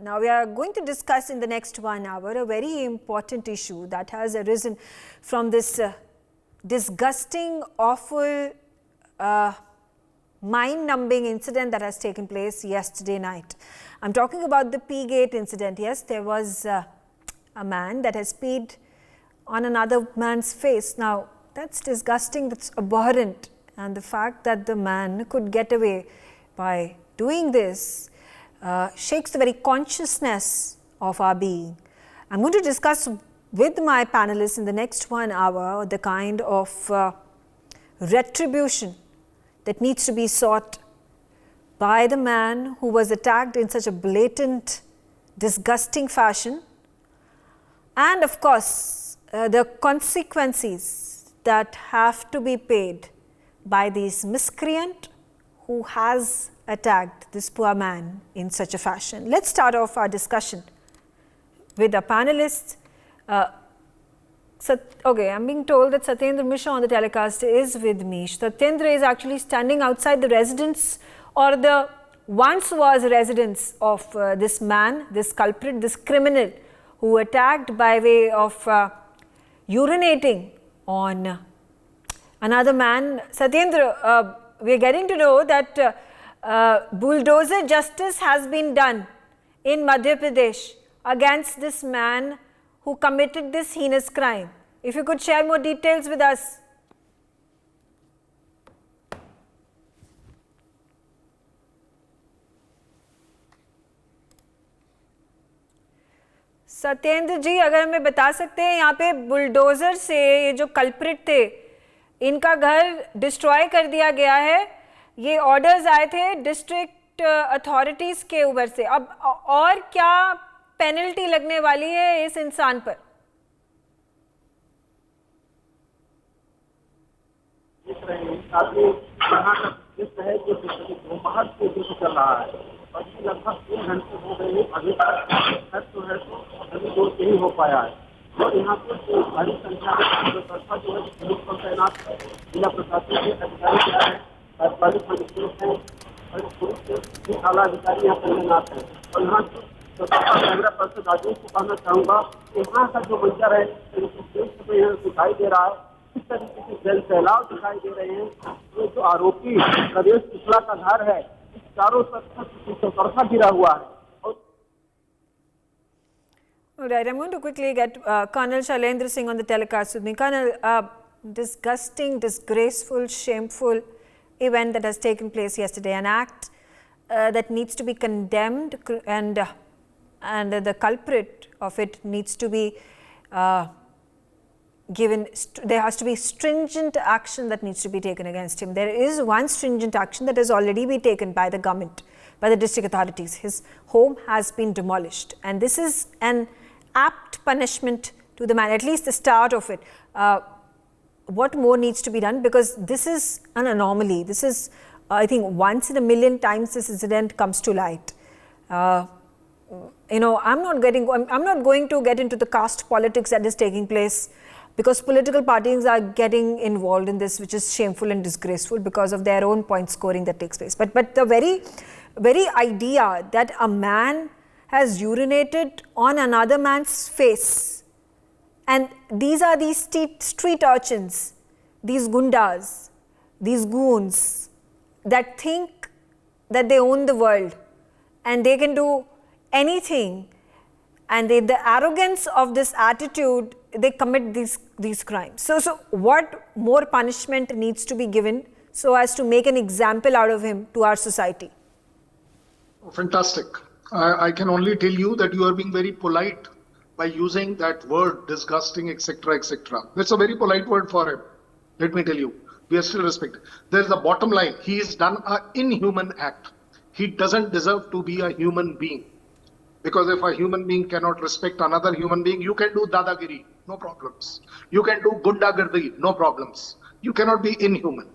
Now we are going to discuss in the next 1 hour a very important issue that has arisen from this disgusting, awful, mind-numbing incident that has taken place yesterday night. I'm talking about the P-Gate incident. Yes, there was a man that has peed on another man's face. Now that's disgusting, that's abhorrent, and the fact that the man could get away by doing this shakes the very consciousness of our being. I'm going to discuss with my panelists in the next 1 hour the kind of retribution that needs to be sought by the man who was attacked in such a blatant, disgusting fashion, and of course the consequences that have to be paid by this miscreant who has attacked this poor man in such a fashion. Let's start off our discussion with our panelists. Okay, I'm being told that Satyendra Mishra on the telecast is with me. Satyendra is actually standing outside the residence, or the once was residence of this man, this culprit, this criminal who attacked by way of urinating on another man. Satyendra, we are getting to know that bulldozer justice has been done in Madhya Pradesh against this man who committed this heinous crime. If you could share more details with us. Satyendra जी, अगर हमें बता सकते हैं, यहाँ पे bulldozer से ये जो कल्प्रिट थे, इनका घर डिस्ट्रॉय कर दिया गया है. ये ऑर्डर्स आए थे डिस्ट्रिक्ट अथॉरिटीज के ऊपर से. अब और क्या पेनल्टी लगने वाली है इस इंसान पर? है जो बाहर से चल रहा है और लगभग 3 घंटे हो गए हैं. अभी तक तो है तो अभी दो नहीं हो पाया है. और यहाँ पर भारी संख्या में व्यवस्था जो है पुलिस पर तैनात है, जिला प्रशासन के अधिकारी क्या है, कार्यपालिक मजिस्ट्रेट हैं और पुलिस के आला अधिकारी यहाँ पर तैनात हैं. और यहाँ कैमरा पर्सन राजेश को कहना चाहूँगा कि यहाँ का जो मंजर है यहाँ दिखाई दे रहा है, इस तरीके से जल सैलाब दिखाई दे रहे हैं. ये जो आरोपी प्रदेश पिछला का घर है, इस चारों तरफा गिरा हुआ है. All right, I'm going to quickly get Colonel Shailendra Singh on the telecast with me. Colonel, disgusting, disgraceful, shameful event that has taken place yesterday, an act that needs to be condemned, and the culprit of it needs to be given, there has to be stringent action that needs to be taken against him. There is one stringent action that has already been taken by the government, by the district authorities. His home has been demolished, and this is an apt punishment to the man, at least the start of it. What more needs to be done? Because this is an anomaly. This is, I think, once in a million times this incident comes to light. You know, I'm not going to get into the caste politics that is taking place, because political parties are getting involved in this, which is shameful and disgraceful because of their own point scoring that takes place. But the very idea that a man has urinated on another man's face, and these are these street urchins, these gundas, these goons that think that they own the world and they can do anything, and the arrogance of this attitude, they commit these crimes. So what more punishment needs to be given so as to make an example out of him to our society? Oh, fantastic. I can only tell you that you are being very polite by using that word, disgusting, etc., etc. That's a very polite word for him. Let me tell you, we are still respected. There's the bottom line. He has done an inhuman act. He doesn't deserve to be a human being. Because if a human being cannot respect another human being, you can do dadagiri, no problems. You can do gundagardi, no problems. You cannot be inhuman.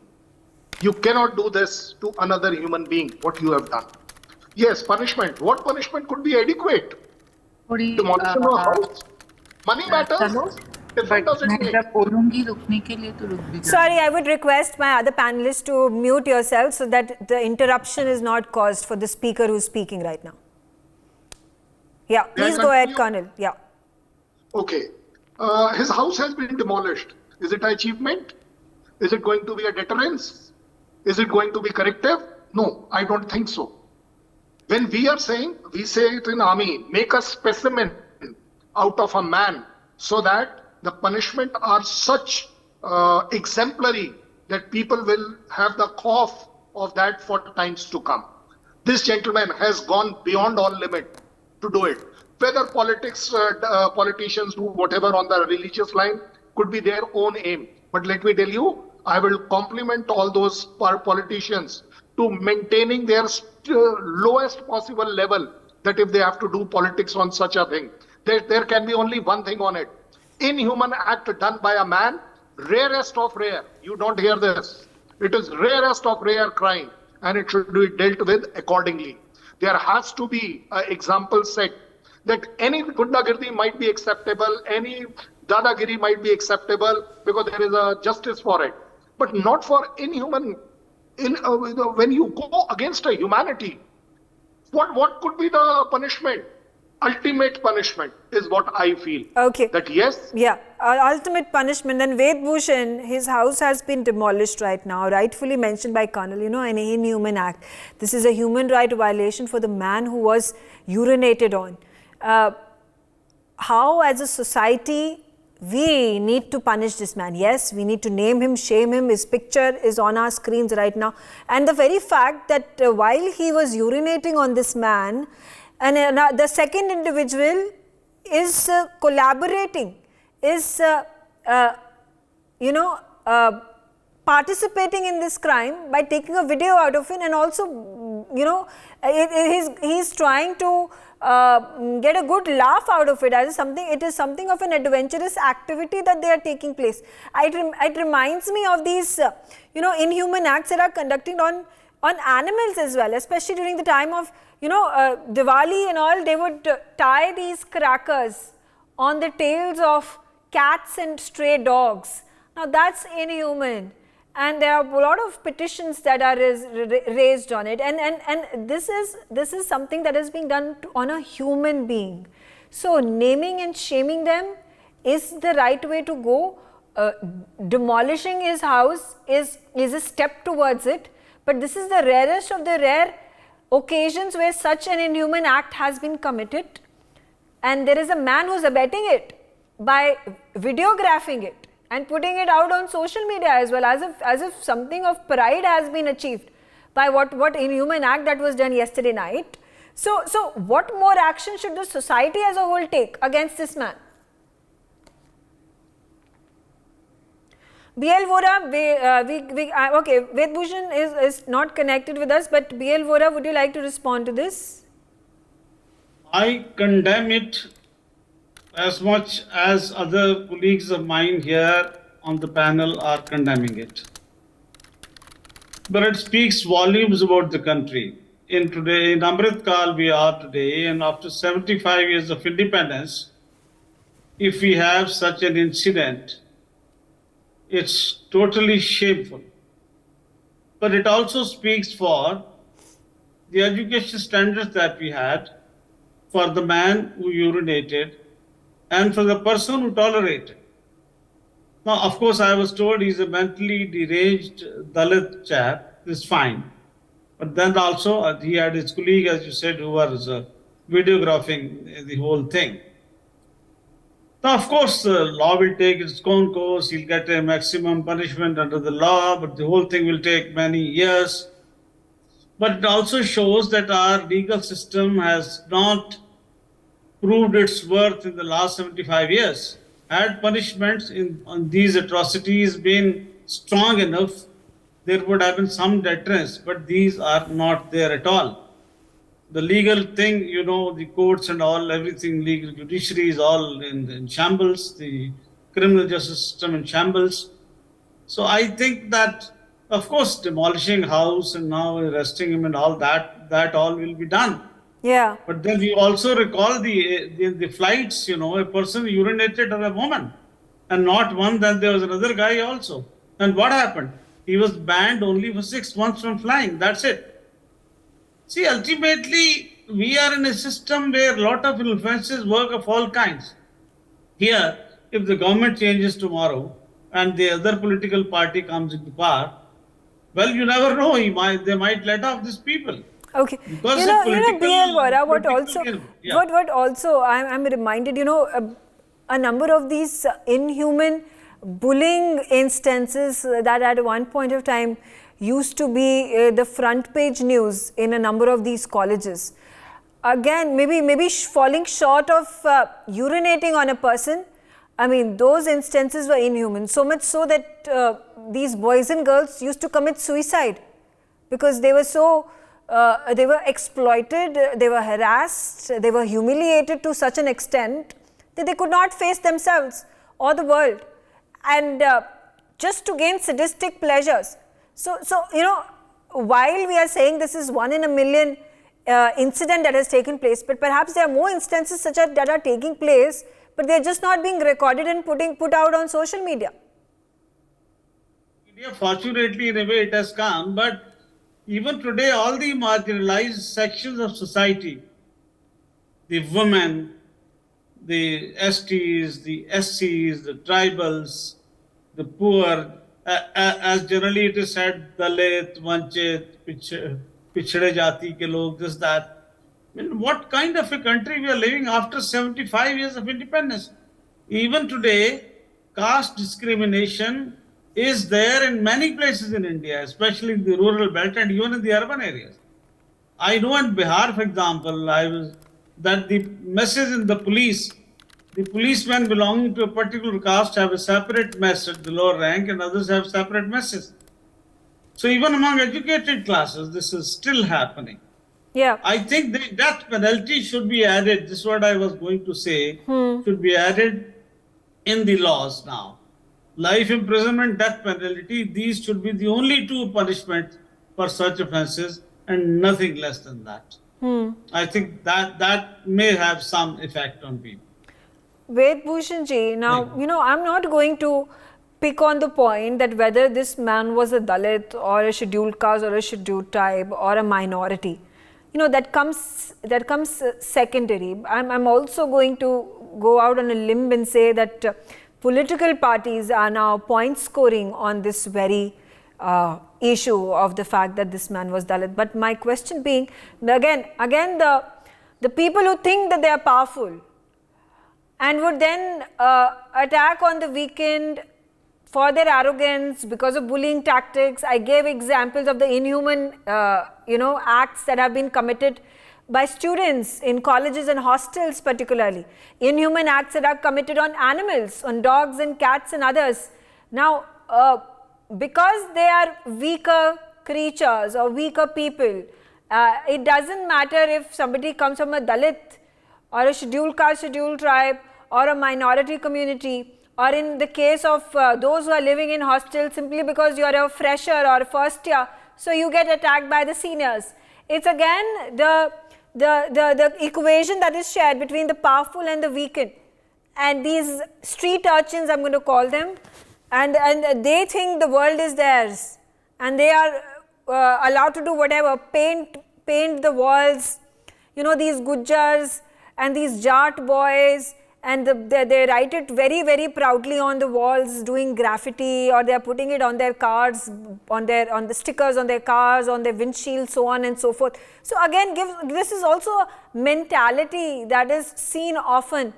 You cannot do this to another human being, what you have done. Yes, punishment. What punishment could be adequate? Demolition of a house? Money matters? Sorry, I would request my other panelists to mute yourself so that the interruption is not caused for the speaker who's speaking right now. Yeah, May I please go ahead, continue? Colonel. Yeah. Okay. His house has been demolished. Is it an achievement? Is it going to be a deterrence? Is it going to be corrective? No, I don't think so. When we are saying, we say it in army, make a specimen out of a man so that the punishment are such exemplary that people will have the cough of that for times to come. This gentleman has gone beyond all limit to do it. Whether politicians do whatever on the religious line could be their own aim. But let me tell you, I will compliment all those politicians to maintaining their lowest possible level, that if they have to do politics on such a thing, there can be only one thing on it. Inhuman act done by a man, rarest of rare. You don't hear this. It is rarest of rare crime, and it should be dealt with accordingly. There has to be an example set that any gundagirdi might be acceptable, any dadagiri might be acceptable because there is a justice for it, but not for inhuman. When you go against a humanity, what could be the punishment? Ultimate punishment is what I feel. Okay. That yes. Yeah, ultimate punishment. And Ved Bhushan, his house has been demolished right now, rightfully mentioned by Colonel, an inhuman act. This is a human right violation for the man who was urinated on. How as a society we need to punish this man? Yes, we need to name him, shame him. His picture is on our screens right now. And the very fact that while he was urinating on this man, and the second individual is collaborating, is participating in this crime by taking a video out of it, and also he's trying to get a good laugh out of it. It is something of an adventurous activity that they are taking place. It reminds me of these inhuman acts that are conducted on animals as well, especially during the time of Diwali and all. They would tie these crackers on the tails of cats and stray dogs. Now that's inhuman, and there are a lot of petitions that are raised on it, and this is something that is being done on a human being. So naming and shaming them is the right way to go. Demolishing his house is a step towards it, but this is the rarest of the rare occasions where such an inhuman act has been committed, and there is a man who's abetting it by videographing it and putting it out on social media as well, as if something of pride has been achieved by what inhuman act that was done yesterday night. So what more action should the society as a whole take against this man? BL Vora, okay, Ved Bhushan is not connected with us, but BL Vora, would you like to respond to this? I condemn it as much as other colleagues of mine here on the panel are condemning it. But it speaks volumes about the country. In Amrit Kal we are today, and after 75 years of independence, if we have such an incident, it's totally shameful. But it also speaks for the education standards that we had, for the man who urinated, and for the person who tolerated. Now, of course, I was told he's a mentally deranged Dalit chap. It's fine. But then also he had his colleague, as you said, who was videographing the whole thing. Now, of course, the law will take its own course. He'll get a maximum punishment under the law, but the whole thing will take many years. But it also shows that our legal system has not proved its worth in the last 75 years. Had punishments on these atrocities been strong enough, there would have been some deterrence, but these are not there at all. The legal thing, the courts and all, everything, legal judiciary is all in shambles, the criminal justice system in shambles. So I think that, of course, demolishing house and now arresting him and all that all will be done. Yeah. But then we also recall the flights, a person urinated on a woman, and not one, then there was another guy also. And what happened? He was banned only for 6 months from flying. That's it. See, ultimately, we are in a system where a lot of influences work of all kinds. Here, if the government changes tomorrow and the other political party comes into power, well, you never know. They might let off these people. Okay, Because BL Vora, what also, yeah. what also, I'm reminded, a number of these inhuman bullying instances that at one point of time used to be the front page news in a number of these colleges. Again, maybe falling short of urinating on a person. I mean, those instances were inhuman, so much so that these boys and girls used to commit suicide because they were so, they were exploited, they were harassed, they were humiliated to such an extent that they could not face themselves or the world, and just to gain sadistic pleasures. So while we are saying this is 1 in a million incident that has taken place, but perhaps there are more instances such that are taking place, but they are just not being recorded and put out on social media. Fortunately, in a way, it has come, but even today, all the marginalized sections of society, the women, the STs, the SCs, the tribals, the poor, as generally it is said, Dalit, Vanchit, Pichhade Jati ke log, this, that. I mean, what kind of a country we are living after 75 years of independence? Even today, caste discrimination is there in many places in India, especially in the rural belt and even in the urban areas. I know in Bihar, for example, that the message in the policemen belonging to a particular caste have a separate mess at the lower rank and others have separate messes. So even among educated classes, this is still happening. Yeah. I think the death penalty should be added. This is what I was going to say. Should be added in the laws now. Life imprisonment, death penalty, these should be the only two punishments for such offences and nothing less than that. I think that may have some effect on people. Ved Bhushan ji, now, I'm not going to pick on the point that whether this man was a Dalit or a scheduled caste or a scheduled tribe or a minority. That comes secondary. I'm also going to go out on a limb and say that political parties are now point scoring on this very issue of the fact that this man was Dalit. But my question being, again the people who think that they are powerful and would then attack on the weekend for their arrogance because of bullying tactics. I gave examples of the inhuman acts that have been committed by students in colleges and hostels particularly. Inhuman acts that are committed on animals, on dogs and cats and others. Now, because they are weaker creatures or weaker people, it doesn't matter if somebody comes from a Dalit or a scheduled caste, scheduled tribe or a minority community, or in the case of those who are living in hostels simply because you are a fresher or a first year, so you get attacked by the seniors. It's again the equation that is shared between the powerful and the weakened. And these street urchins, I'm going to call them, and they think the world is theirs and they are allowed to do whatever, paint the walls, these Gujjars and these Jat boys, and they write it very, very proudly on the walls, doing graffiti, or they are putting it on their cars, on the stickers on their cars, on their windshield, so on and so forth. So again, this is also a mentality that is seen often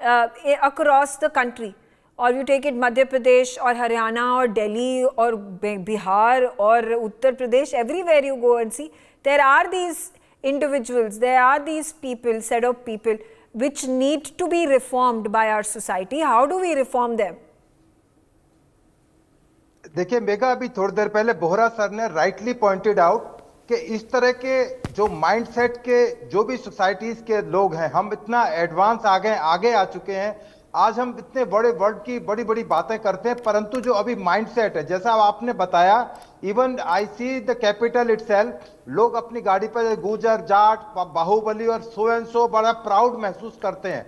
across the country. Or you take it Madhya Pradesh or Haryana or Delhi or Bihar or Uttar Pradesh, everywhere you go and see, there are these individuals, there are these people, set of people which need to be reformed by our society. How do we reform them? देखिए mega, अभी थोड़ी देर पहले Bohra sir ने rightly pointed out कि इस तरह के जो माइंडसेट के जो भी सोसाइटीज के लोग हैं, हम इतना एडवांस आगे आ चुके हैं। आज हम इतने बड़े वर्ल्ड की बड़ी बड़ी बातें करते हैं, परंतु जो अभी माइंडसेट है, जैसा आपने बताया, even I see the capital itself, लोग अपनी गाड़ी पर गुजर, जाट, बाहुबली और सो एंड सो बड़ा प्राउड महसूस करते हैं।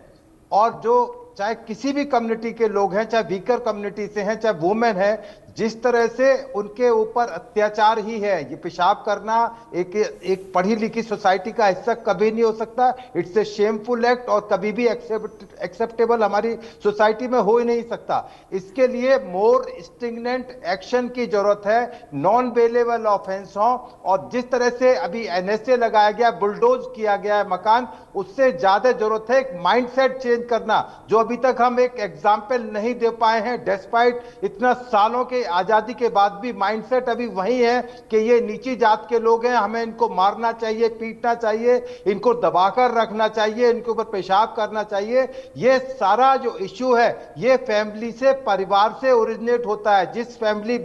और जो चाहे किसी भी कम्युनिटी के लोग हैं, चाहे वीकर कम्युनिटी से हैं, चाहे वुमेन है, जिस तरह से उनके ऊपर अत्याचार ही है, ये पेशाब करना एक पढ़ी लिखी सोसाइटी का हिस्सा कभी नहीं हो सकता। इट्स ए शेमफुल एक्ट और कभी भी एक्सेप्टेबल हमारी सोसाइटी में हो ही नहीं सकता। इसके लिए मोर स्ट्रिंगनेंट एक्शन की जरूरत है, नॉन बेलेबल ऑफेंस हो, और जिस तरह से अभी एनएसए लगाया गया, बुलडोज किया गया है मकान, उससे ज्यादा जरूरत है एक माइंडसेट चेंज करना, जो अभी तक हम एक एग्जाम्पल नहीं दे पाए हैं। डेस्पाइट इतना सालों के आजादी के बाद भी माइंडसेट अभी वही है कि ये नीची जात के लोग हैं, हमें इनको मारना चाहिए, पीटना चाहिए, इनको दबाकर रखना चाहिए, इनके ऊपर पेशाब करना चाहिए। ये सारा जो इश्यू है ये फैमिली से, परिवार से ओरिजिनेट होता है। जिस फैमिली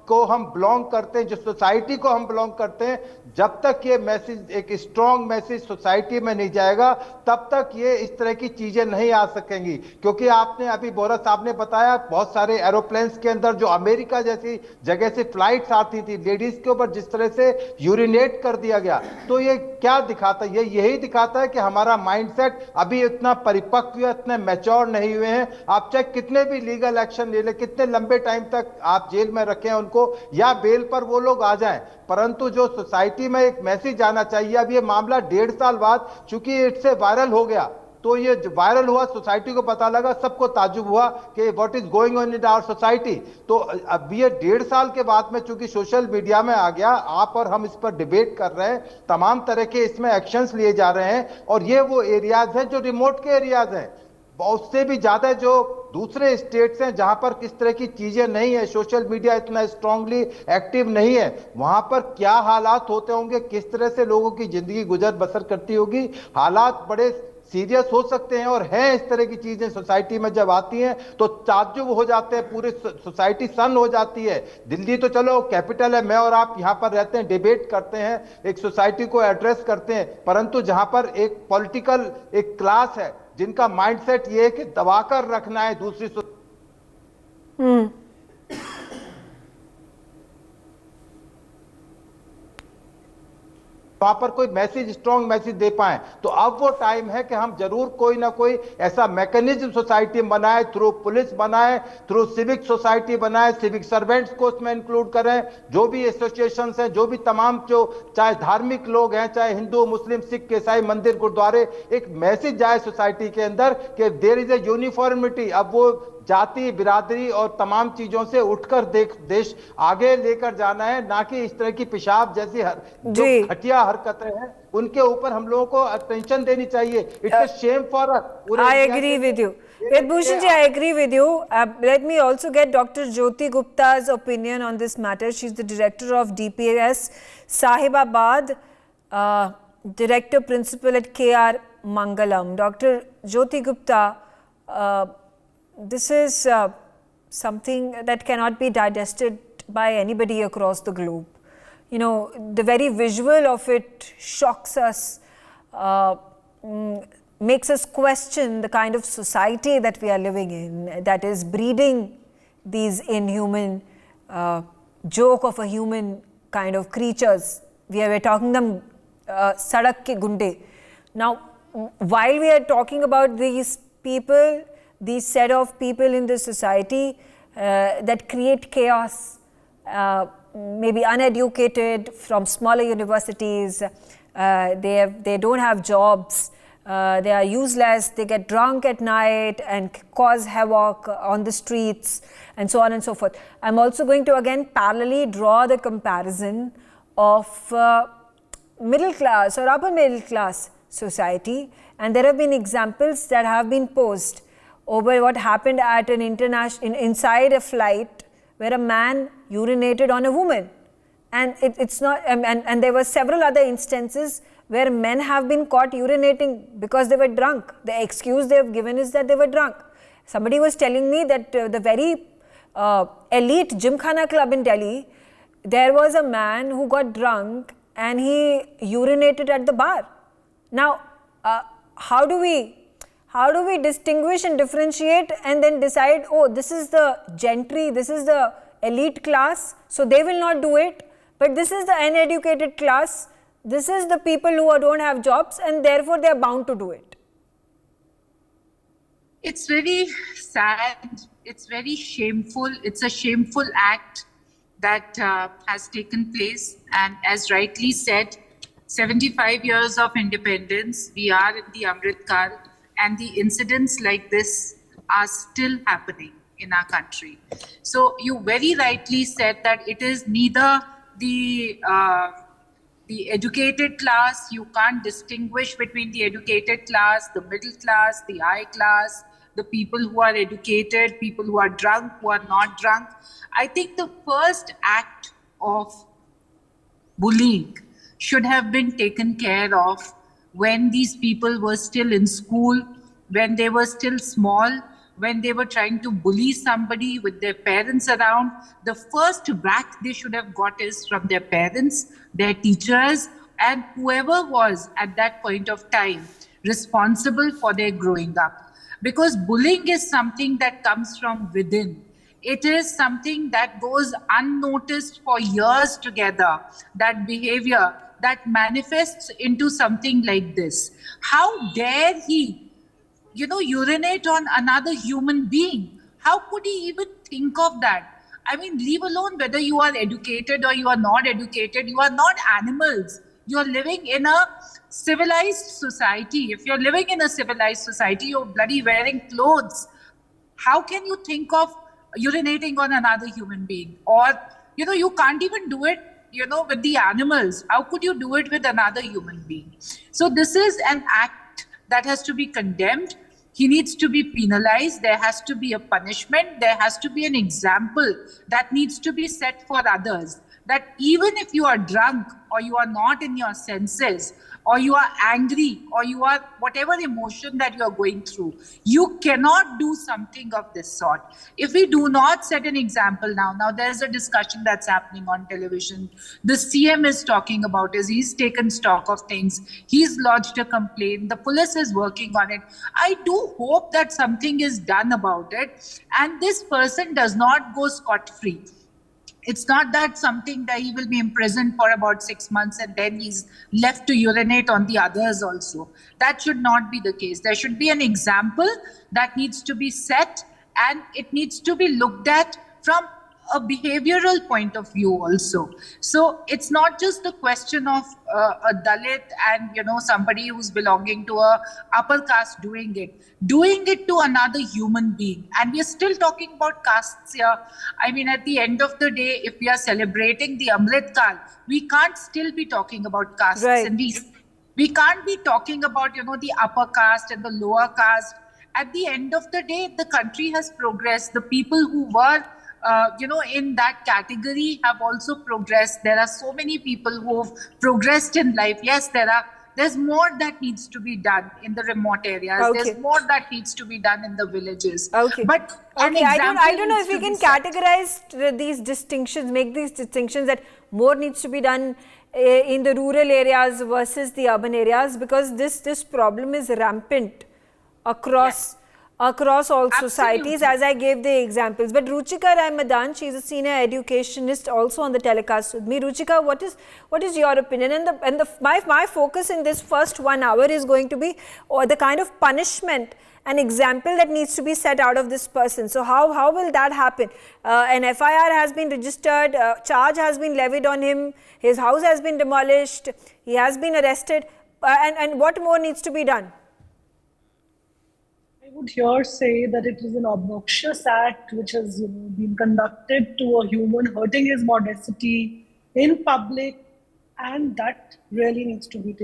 को हम बिलोंग करते हैं, जिस सोसाइटी को हम बिलोंग करते हैं, जब तक ये मैसेज, एक स्ट्रॉन्ग मैसेज सोसाइटी में नहीं जाएगा, तब तक ये इस तरह की चीजें नहीं आ सकेंगी। क्योंकि आपने अभी बोरा साहब ने बताया, बहुत सारे एरोप्लेन्स के अंदर जो अमेरिका जैसी जगह से फ्लाइट्स आती थी, लेडीज के ऊपर जिस तरह से यूरिनेट कर दिया गया, तो ये क्या दिखाता है? ये यही दिखाता है कि हमारा माइंडसेट अभी इतना परिपक्व या इतने मैच्योर नहीं हुए हैं। आप चाहे कितने भी लीगल एक्शन ले ले, कितने लंबे टाइम तक आप जेल में रखें उनको, या बेल पर वो लोग आ जाएं, परंतु जो सोसाइटी में एक मैसेज जाना चाहिए। अब ये मामला 1.5 साल बाद चूंकि इससे वायरल हो गया, तो ये वायरल हुआ, सोसाइटी को पता लगा, सबको ताज्जुब हुआ कि what is going on in our society. तो अब ये 1.5 साल के बाद में चूंकि सोशल मीडिया में आ गया, आप और हम इस पर डिबेट कर रहे हैं, तमाम तरह के इसमें एक्शंस लिए जा रहे हैं, और ये वो एरियाज हैं जो रिमोट के एरियाज हैं, उससे भी ज्यादा जो दूसरे स्टेट्स हैं जहां पर किस तरह की चीजें नहीं है, सोशल मीडिया इतना स्ट्रांगली एक्टिव नहीं है, वहां पर क्या हालात होते होंगे, किस तरह से लोगों की जिंदगी गुजर बसर करती होगी। हालात बड़े सीरियस हो सकते हैं, और हैं इस तरह की चीजें सोसाइटी में जब आती हैं तो ताज्जुब हो जाते हैं, पूरी सोसाइटी सन हो जाती है। दिल्ली तो चलो कैपिटल है, मैं और आप यहां पर रहते हैं, डिबेट करते हैं, एक सोसाइटी को एड्रेस करते हैं, परंतु जहां पर एक पॉलिटिकल एक क्लास है जिनका माइंडसेट ये है कि दबाकर रखना है दूसरी वहां पर कोई मैसेज, स्ट्रॉन्ग मैसेज दे पाए। तो अब वो टाइम है कि हम जरूर कोई ना कोई ऐसा मैकेनिज्म सोसाइटी बनाए, थ्रू पुलिस बनाए, थ्रू सिविक सोसाइटी बनाए, सिविक सर्वेंट्स को उसमें इंक्लूड करें, जो भी एसोसिएशन हैं, जो भी तमाम जो चाहे धार्मिक लोग हैं, चाहे हिंदू, मुस्लिम, सिख, ईसाई, मंदिर, गुरुद्वारे, एक मैसेज जाए सोसाइटी के अंदर कि देयर इज ए यूनिफॉर्मिटी। अब वो जाति, बिरादरी और तमाम चीजों से उठकर देश आगे लेकर जाना है, ना कि इस तरह की पेशाब जैसी जो घटिया हरकतें हैं उनके ऊपर हम लोगों को अटेंशन देनी चाहिए। It's a shame for us. I agree with you. Vedbhushan ji, I agree with you. Let me also get Dr. Jyoti Gupta's opinion on this matter. She's the director of DPS Sahibabad, director principal at KR Mangalam. Dr. Jyoti Gupta, this is something that cannot be digested by anybody across the globe. You know, the very visual of it shocks us, makes us question the kind of society that we are living in, that is breeding these inhuman, joke of a human kind of creatures. We are talking them Sadak ke Gunde. Now, while we are talking about these people, these set of people in the society that create chaos, maybe uneducated, from smaller universities, they don't have jobs, they are useless, they get drunk at night and cause havoc on the streets, and so on and so forth. I'm also going to again parallelly draw the comparison of middle class or upper middle class society, and there have been examples that have been posed over what happened at an inside a flight where a man urinated on a woman, and it's not, and there were several other instances where men have been caught urinating because they were drunk. The excuse they have given is that they were drunk. Somebody was telling me that the very elite Gymkhana club in Delhi, there was a man who got drunk and he urinated at the bar. Now, how do we distinguish and differentiate and then decide, oh, this is the gentry, this is the elite class, so they will not do it, but this is the uneducated class, this is the people who don't have jobs, and therefore they are bound to do it? It's very sad. It's very shameful. It's a shameful act that has taken place. And as rightly said, 75 years of independence, we are in the Amrit Kal, and the incidents like this are still happening in our country. So you very rightly said that it is neither the educated class. You can't distinguish between the educated class, the middle class, the high class, the people who are educated, people who are drunk, who are not drunk. I think the first act of bullying should have been taken care of when these people were still in school, when they were still small, when they were trying to bully somebody with their parents around. The first whack they should have got is from their parents, their teachers, and whoever was at that point of time responsible for their growing up. Because bullying is something that comes from within. It is something that goes unnoticed for years together, that behavior that manifests into something like this. How dare he, urinate on another human being? How could he even think of that? I mean, leave alone whether you are educated or you are not educated. You are not animals. You are living in a civilized society. If you're living in a civilized society, you're bloody wearing clothes. How can you think of urinating on another human being? Or, you can't even do it, with the animals. How could you do it with another human being? So this is an act that has to be condemned. He needs to be penalized. There has to be a punishment. There has to be an example that needs to be set for others. That even if you are drunk or you are not in your senses, or you are angry, or you are whatever emotion that you are going through, you cannot do something of this sort. If we do not set an example now there's a discussion that's happening on television. The CM is talking about it. He's taken stock of things. He's lodged a complaint. The police is working on it. I do hope that something is done about it and this person does not go scot-free. It's not that something that he will be imprisoned for about 6 months and then he's left to urinate on the others also. That should not be the case. There should be an example that needs to be set and it needs to be looked at from a behavioral point of view also. So it's not just the question of a Dalit and somebody who's belonging to a upper caste doing it to another human being. And we're still talking about castes here. I mean, at the end of the day, if we are celebrating the Amrit Kal, we can't still be talking about castes. Right. And we can't be talking about the upper caste and the lower caste. At the end of the day, the country has progressed. The people who were in that category have also progressed. There are so many people who've progressed in life. Yes, there's more that needs to be done in the remote areas. Okay. There's more that needs to be done in the villages. Okay. But okay, I don't know if we can categorize these distinctions, make these distinctions that more needs to be done in the rural areas versus the urban areas, because this problem is rampant across all societies, as I gave the examples. But Ruchika Ramadan, she is a senior educationist also on the telecast with me. Ruchika, what is your opinion? And my focus in this first 1 hour is going to be the kind of punishment and example that needs to be set out of this person. So how will that happen? An FIR has been registered, charge has been levied on him, his house has been demolished, he has been arrested, and what more needs to be done? I would here say that it is an obnoxious act which has been conducted to a human, hurting his modesty in public, and that really needs to be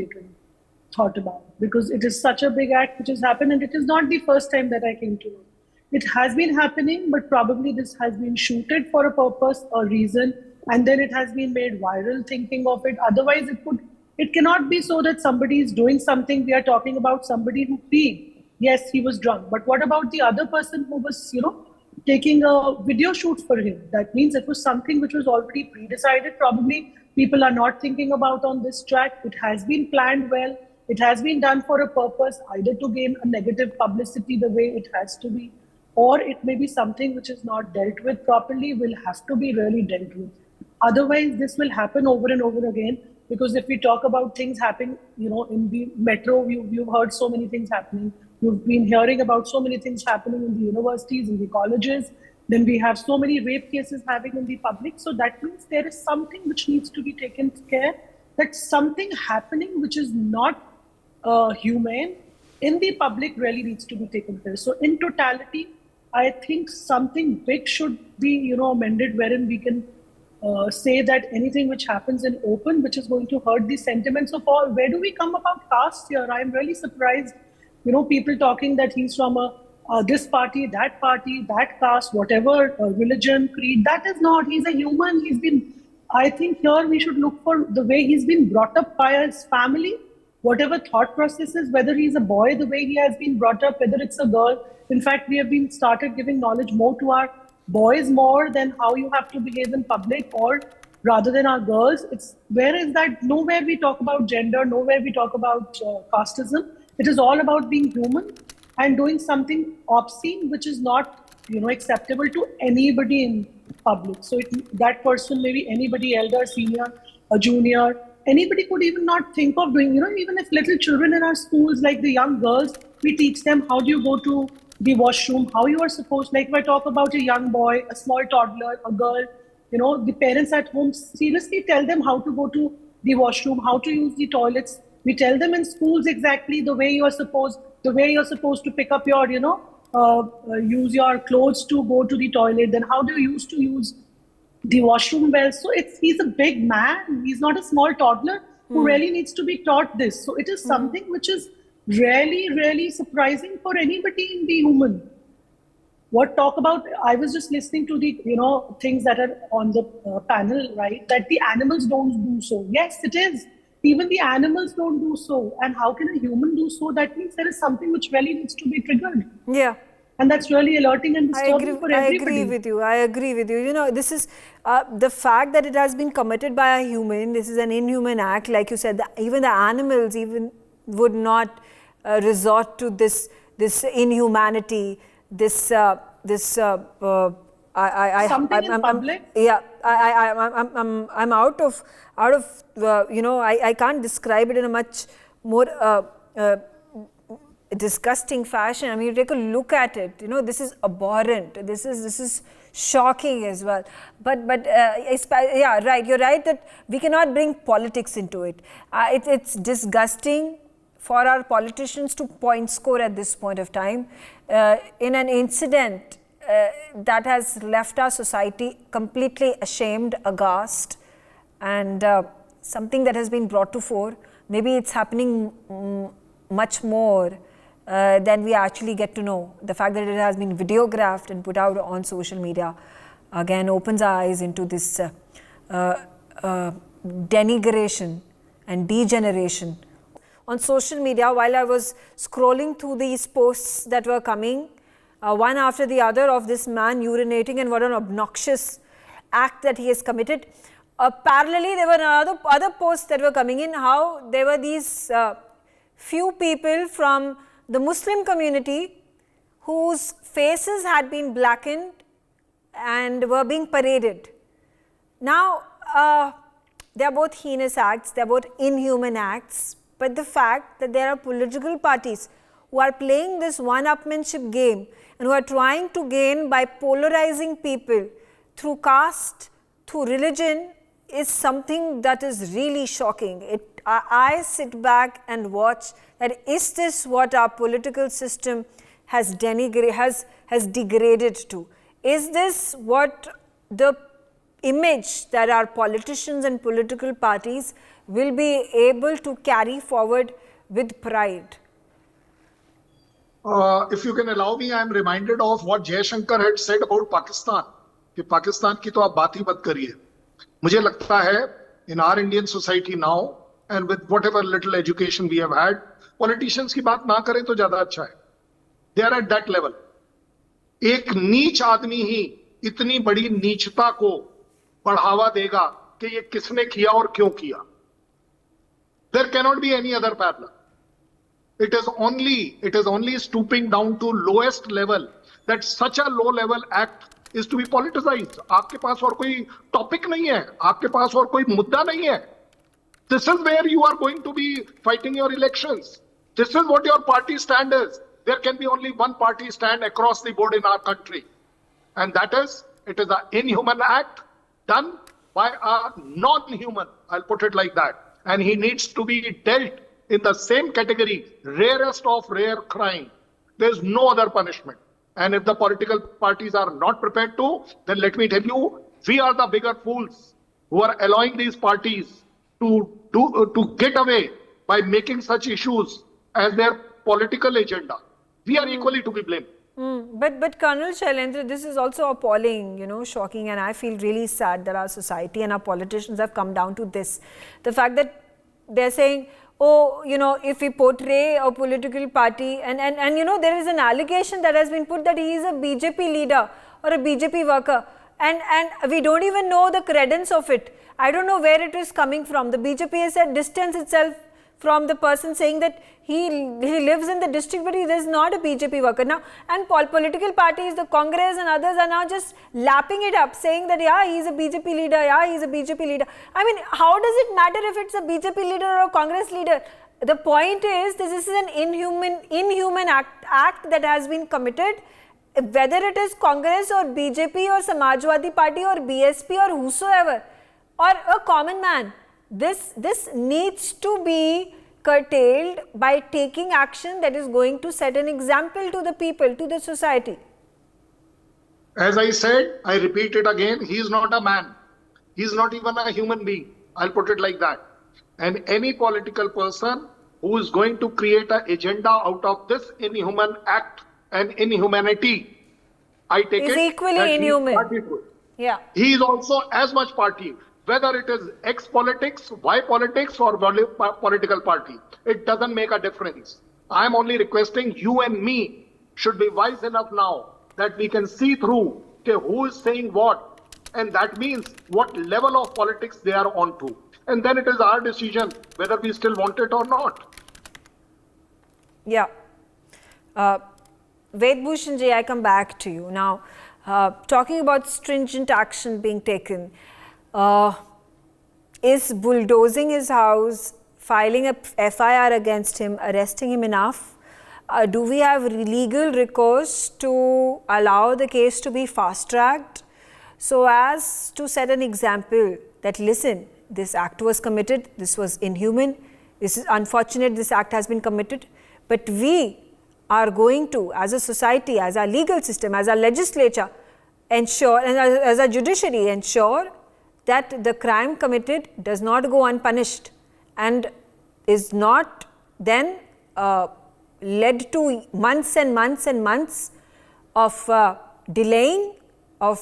thought about, because it is such a big act which has happened, and it is not the first time that I came to know. It has been happening, but probably this has been shooted for a purpose or reason, and then it has been made viral thinking of it. Otherwise, it cannot be so that somebody is doing something. We are talking about somebody who peed. Yes, he was drunk. But what about the other person who was, taking a video shoot for him? That means it was something which was already pre-decided. Probably people are not thinking about on this track. It has been planned well. It has been done for a purpose, either to gain a negative publicity the way it has to be, or it may be something which is not dealt with properly, will have to be really dealt with. Otherwise, this will happen over and over again. Because if we talk about things happening, in the metro, you've heard so many things happening. You've been hearing about so many things happening in the universities, in the colleges. Then we have so many rape cases happening in the public. So that means there is something which needs to be taken care. That's something happening which is not humane in the public really needs to be taken care. So in totality, I think something big should be, amended, wherein we can say that anything which happens in open, which is going to hurt the sentiments of all. Where do we come about caste here? I'm really surprised. People talking that he's from this party, that caste, whatever, religion, creed. That is not. He's a human. I think here we should look for the way he's been brought up by his family, whatever thought processes, whether he's a boy, the way he has been brought up, whether it's a girl. In fact, we have been started giving knowledge more to our boys more than how you have to behave in public, or rather than our girls. Where is that? Nowhere we talk about gender, nowhere we talk about casteism. It is all about being human and doing something obscene, which is not, acceptable to anybody in public. So that person, maybe anybody, elder, senior, a junior, anybody could even not think of doing, even if little children in our schools, like the young girls, we teach them how do you go to the washroom, how you are supposed, like if I talk about a young boy, a small toddler, a girl, the parents at home seriously tell them how to go to the washroom, how to use the toilets. We tell them in schools exactly the way you're supposed to pick up your, use your clothes to go to the toilet, then how do you used to use the washroom well. So he's a big man. He's not a small toddler who really needs to be taught this. So it is something which is really, really surprising for anybody in the human. I was just listening to the, things that are on the panel, right? That the animals don't do so. Yes, it is. Even the animals don't do so. And how can a human do so? That means there is something which really needs to be triggered. Yeah. And that's really alerting and disturbing for everybody. I agree with you. This is the fact that it has been committed by a human. This is an inhuman act. Like you said, even the animals even would not resort to this inhumanity, something in public? I'm out of I can't describe it in a much more disgusting fashion. I mean, you take a look at it, this is abhorrent. This is shocking as well. But yeah, right. You're right that we cannot bring politics into it. It's disgusting for our politicians to point score at this point of time in an incident that has left our society completely ashamed, aghast, and something that has been brought to fore. Maybe it's happening much more than we actually get to know. The fact that it has been videographed and put out on social media again opens our eyes into this denigration and degeneration. On social media, while I was scrolling through these posts that were coming, one after the other, of this man urinating and what an obnoxious act that he has committed. Parallelly, there were other posts that were coming in, how there were these few people from the Muslim community whose faces had been blackened and were being paraded. Now, they are both heinous acts, they are both inhuman acts, but the fact that there are political parties who are playing this one-upmanship game and who are trying to gain by polarizing people through caste, through religion, is something that is really shocking. I sit back and watch that, is this what our political system has degraded to? Is this what the image that our politicians and political parties will be able to carry forward with pride? If you can allow me, I am reminded of what Jaishankar had said about Pakistan. कि पाकिस्तान की तो आप बात ही मत करिए. मुझे लगता है in our Indian society now and with whatever little education we have had, politicians की बात ना करें तो ज्यादा अच्छा है. They are at that level. एक नीच आदमी ही इतनी बड़ी नीचता को बढ़ावा देगा कि ये किसने किया और क्यों किया. There cannot be any other parallel. It is only stooping down to lowest level that such a low level act is to be politicized. आपके पास और कोई topic नहीं है, आपके पास और कोई मुद्दा नहीं है. This is where you are going to be fighting your elections. This is what your party stand is. there can be only one party stand across the board in our country. And that is, it is an inhuman act done by a non-human, I'll put it like that. And he needs to be dealt in the same category, rarest of rare crime. There's no other punishment. And if the political parties are not prepared to, then let me tell you, we are the bigger fools who are allowing these parties to get away by making such issues as their political agenda. We are equally to be blamed. But Colonel Shailendra, this is also appalling, shocking, and I feel really sad that our society and our politicians have come down to this. The fact that they're saying, oh, if we portray a political party, and there is an allegation that has been put that he is a BJP leader or a BJP worker, and we don't even know the credence of it. I don't know where it is coming from. The BJP has said distance itself from the person saying that he lives in the district, but he is not a BJP worker now. And political parties, the Congress and others are now just lapping it up, saying that yeah, he's a BJP leader, yeah, he's a BJP leader. I mean, how does it matter if it's a BJP leader or a Congress leader? The point is, this is an inhuman act that has been committed, whether it is Congress or BJP or Samajwadi Party or BSP or whosoever, or a common man. This needs to be curtailed by taking action that is going to set an example to the people, to the society. As I said, I repeat it again, he is not a man. He is not even a human being. I'll put it like that. And any political person who is going to create an agenda out of this inhuman act and inhumanity, I take it is equally inhuman. Yeah. He is also as much party. Whether it is X politics, Y politics, or political party, it doesn't make a difference. I'm only requesting you and me should be wise enough now that we can see through who is saying what, and that means what level of politics they are on to. And then it is our decision whether we still want it or not. Yeah. Ved Bhushan ji, I come back to you. Now, talking about stringent action being taken, is bulldozing his house, filing a FIR against him, arresting him enough? Do we have legal recourse to allow the case to be fast-tracked so as to set an example that, listen, this act was committed, this was inhuman, this is unfortunate, this act has been committed, but we are going to, as a society, as our legal system, as our legislature, ensure, and as a judiciary, ensure that the crime committed does not go unpunished and is not then led to months and months and months of delaying, of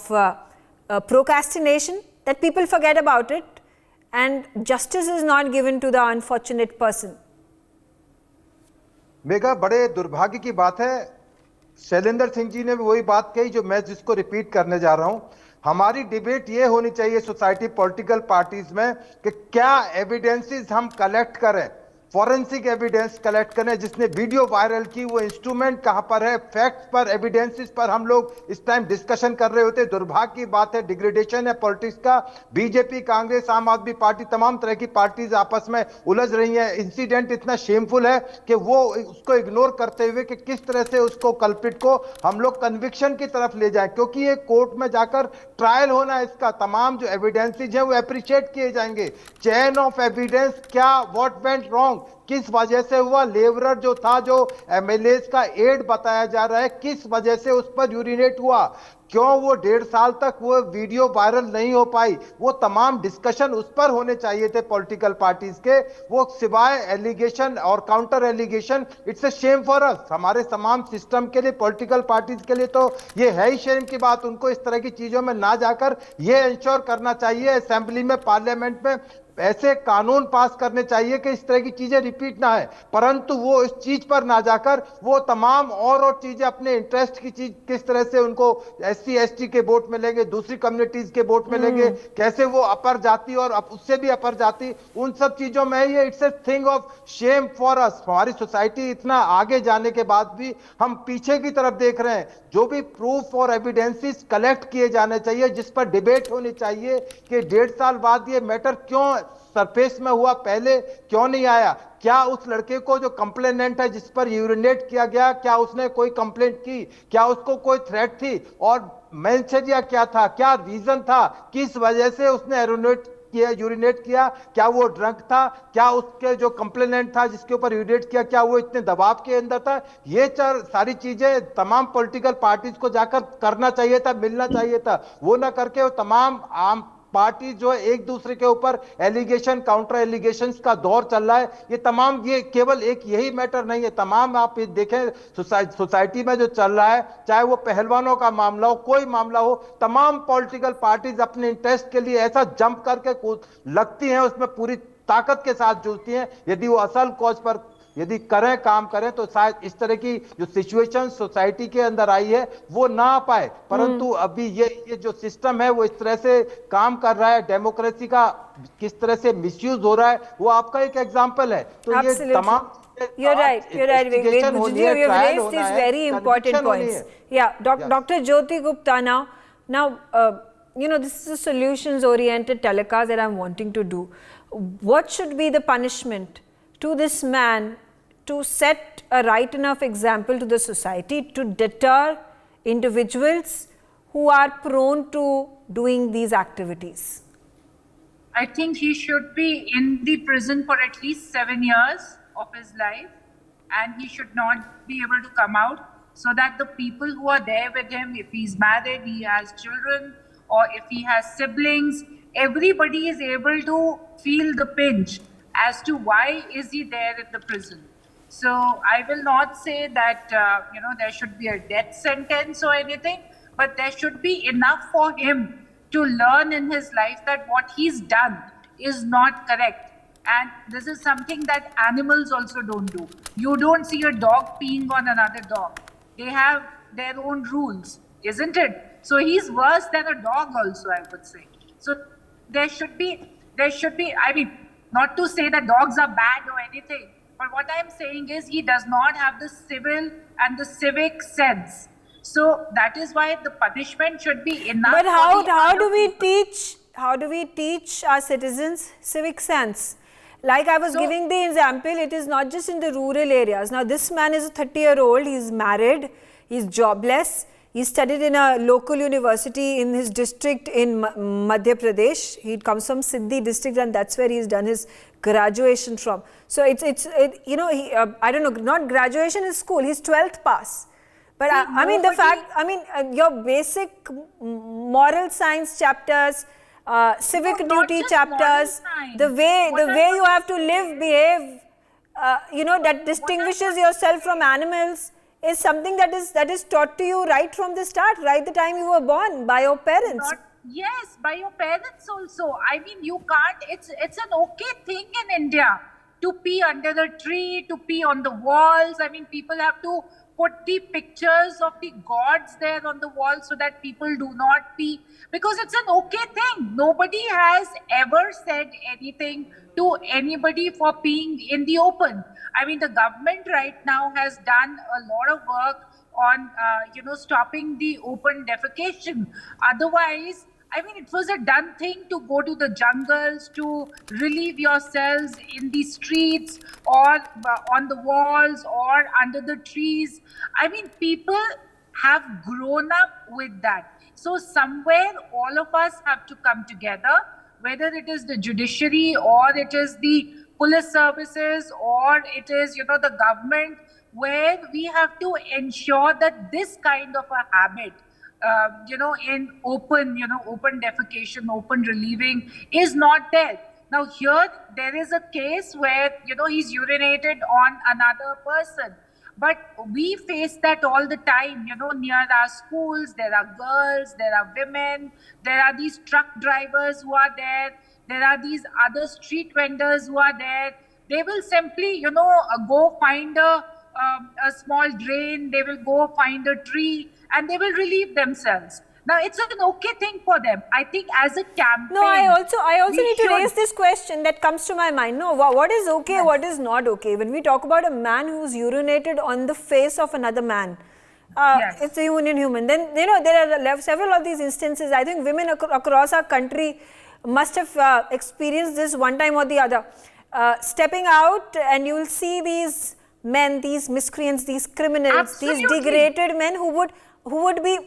procrastination, that people forget about it and justice is not given to the unfortunate person. Mega बड़े दुर्भाग्य की बात है, शैलेंद्र सिंह जी ने भी वही बात कही जो मैं जिसको रिपीट करने जा रहा हूं। हमारी डिबेट ये होनी चाहिए सोसाइटी पॉलिटिकल पार्टीज में कि क्या एविडेंसेस हम कलेक्ट करें, फॉरेंसिक एविडेंस कलेक्ट करें। जिसने वीडियो वायरल की वो इंस्ट्रूमेंट कहां पर है, फैक्ट्स पर, एविडेंसेस पर हम लोग इस टाइम डिस्कशन कर रहे होते। दुर्भाग्य की बात है, डिग्रेडेशन है पॉलिटिक्स का। बीजेपी, कांग्रेस, आम आदमी पार्टी, तमाम तरह की पार्टीज आपस में उलझ रही हैं। इंसिडेंट इतना शेमफुल है कि वो उसको इग्नोर करते हुए कि किस तरह से उसको कल्प्रिट को हम लोग कन्विक्शन की तरफ ले जाएं, क्योंकि ये कोर्ट में जाकर ट्रायल होना है। इसका तमाम जो एविडेंसेज है वो एप्रिशिएट किए जाएंगे। चेन ऑफ एविडेंस, क्या व्हाट वेंट रॉन्ग, किस वजह से हुआ, लेबरर जो था, जो एमएलएस का एड बताया जा रहा है, किस वजह से उस पर यूरिनेट हुआ, क्यों वो 1.5 साल तक वो वीडियो वायरल नहीं हो पाई, वो तमाम डिस्कशन उस पर होने चाहिए थे पॉलिटिकल पार्टीज के। वो सिवाय एलिगेशन और counter allegation, it's a shame for us, हमारे तमाम सिस्टम के लिए, पॉलिटिकल पार्टीज के लिए तो ये है ही शेम की बात। उनको इस तरह की चीजों में ना जाकर ये इंश्योर करना चाहिए असेंबली में, पार्लियामेंट में ऐसे कानून पास करने चाहिए कि इस तरह की चीजें रिपीट ना है, परंतु वो इस चीज पर ना जाकर वो तमाम और चीजें अपने इंटरेस्ट की चीज, किस तरह से उनको एससी एसटी के वोट मिलेंगे, दूसरी कम्युनिटीज के वोट मिलेंगे, कैसे वो अपर जाति और उससे भी अपर जाति, उन सब चीजों में ये it's a thing of shame for अस। हमारी सोसाइटी इतना आगे जाने के बाद भी हम पीछे की तरफ देख रहे हैं। जो भी प्रूफ और एविडेंसेस कलेक्ट किए जाने चाहिए, जिस पर डिबेट होनी चाहिए कि 1.5 साल बाद ये मैटर क्यों सरफेस में हुआ, पहले क्यों नहीं आया? क्या उस लड़के को जो कंप्लेनेंट है जिस पर यूरिनेट किया गया, क्या उसने कोई कंप्लेंट की? क्या उसको कोई थ्रेट थी? और मैसेजिया क्या था? क्या रीजन था? किस वजह से उसने यूरिनेट किया? क्या वो ड्रंक था? क्या उसके जो कंप्लेनेंट था जिसके ऊपर यूरिनेट किया, क्या वो इतने दबाव के अंदर था? ये सारी चीजें तमाम पॉलिटिकल पार्टीज को जाकर करना चाहिए था, मिलना चाहिए था। वो ना करके वो तमाम आम पार्टी जो एक दूसरे के ऊपर एलिगेशन काउंटर एलिगेशंस का दौर चल रहा है। ये तमाम, ये केवल एक यही मैटर नहीं है, तमाम आप देखें सोसाइटी में जो चल रहा है, चाहे वो पहलवानों का मामला हो, कोई मामला हो, तमाम पॉलिटिकल पार्टीज अपने इंटरेस्ट के लिए ऐसा जंप करके लगती हैं, उसमें पूरी ताकत के साथ जुड़ती हैं। यदि वो असल कॉज पर यदि काम करें तो शायद इस तरह की जो सिचुएशन सोसाइटी के अंदर आई है वो ना आ पाए। परंतु अभी ये जो सिस्टम है वो इस तरह से काम कर रहा है, डेमोक्रेसी का किस तरह से मिसयूज हो रहा है, वो आपका एक एग्जांपल है। तो ये तमाम You're right. You've raised these very important points. Yeah, Dr. Jyoti Gupta now, this is a solutions-oriented telecast that I'm wanting to do. What should be the punishment to this man to set a right enough example to the society to deter individuals who are prone to doing these activities? I think he should be in the prison for at least 7 years of his life, and he should not be able to come out, so that the people who are there with him, if he's married, he has children, or if he has siblings, everybody is able to feel the pinch as to why is he there in the prison. So I will not say that there should be a death sentence or anything, but there should be enough for him to learn in his life that what he's done is not correct. And this is something that animals also don't do. You don't see a dog peeing on another dog. They have their own rules, isn't it? So he's worse than a dog also, I would say. So there should be, I mean, not to say that dogs are bad or anything, but what I'm saying is he does not have the civil and the civic sense. So that is why the punishment should be enough. But how do we teach our citizens civic sense? Like I was giving the example, it is not just in the rural areas. Now this man is a 30-year-old, he is married, he is jobless, he studied in a local university in his district in Madhya Pradesh. He comes from Sindhi district and that's where he has done his graduation from. So I don't know, not graduation is school, he's 12th pass. But your basic moral science chapters, civic duty chapters, the way you have to live, behave, that distinguishes yourself from animals is something that is taught to you right from the start, right the time you were born, by your parents. Yes, by your parents also. I mean, you can't, it's an okay thing in India to pee under the tree, to pee on the walls. I mean, people have to put the pictures of the gods there on the wall so that people do not pee, because it's an okay thing. Nobody has ever said anything to anybody for peeing in the open. I mean, the government right now has done a lot of work on, stopping the open defecation. Otherwise, I mean, it was a done thing to go to the jungles, to relieve yourselves in the streets or on the walls or under the trees. I mean, people have grown up with that. So somewhere all of us have to come together, whether it is the judiciary or it is the police services or it is, the government, where we have to ensure that this kind of a habit, in open defecation, open relieving is not there. Now here, there is a case where, he's urinated on another person. But we face that all the time, near our schools. There are girls, there are women, there are these truck drivers who are there. There are these other street vendors who are there. They will simply, go find a small drain, they will go find a tree, and they will relieve themselves. Now, it's an okay thing for them. I think as a campaign... No, I also need to raise this question that comes to my mind. No, what is okay, yes. What is not okay? When we talk about a man who's urinated on the face of another man, yes. It's a inhuman. Then, there are several of these instances. I think women across our country must have experienced this one time or the other. Stepping out and you will see these men, these miscreants, these criminals, these degraded men who would be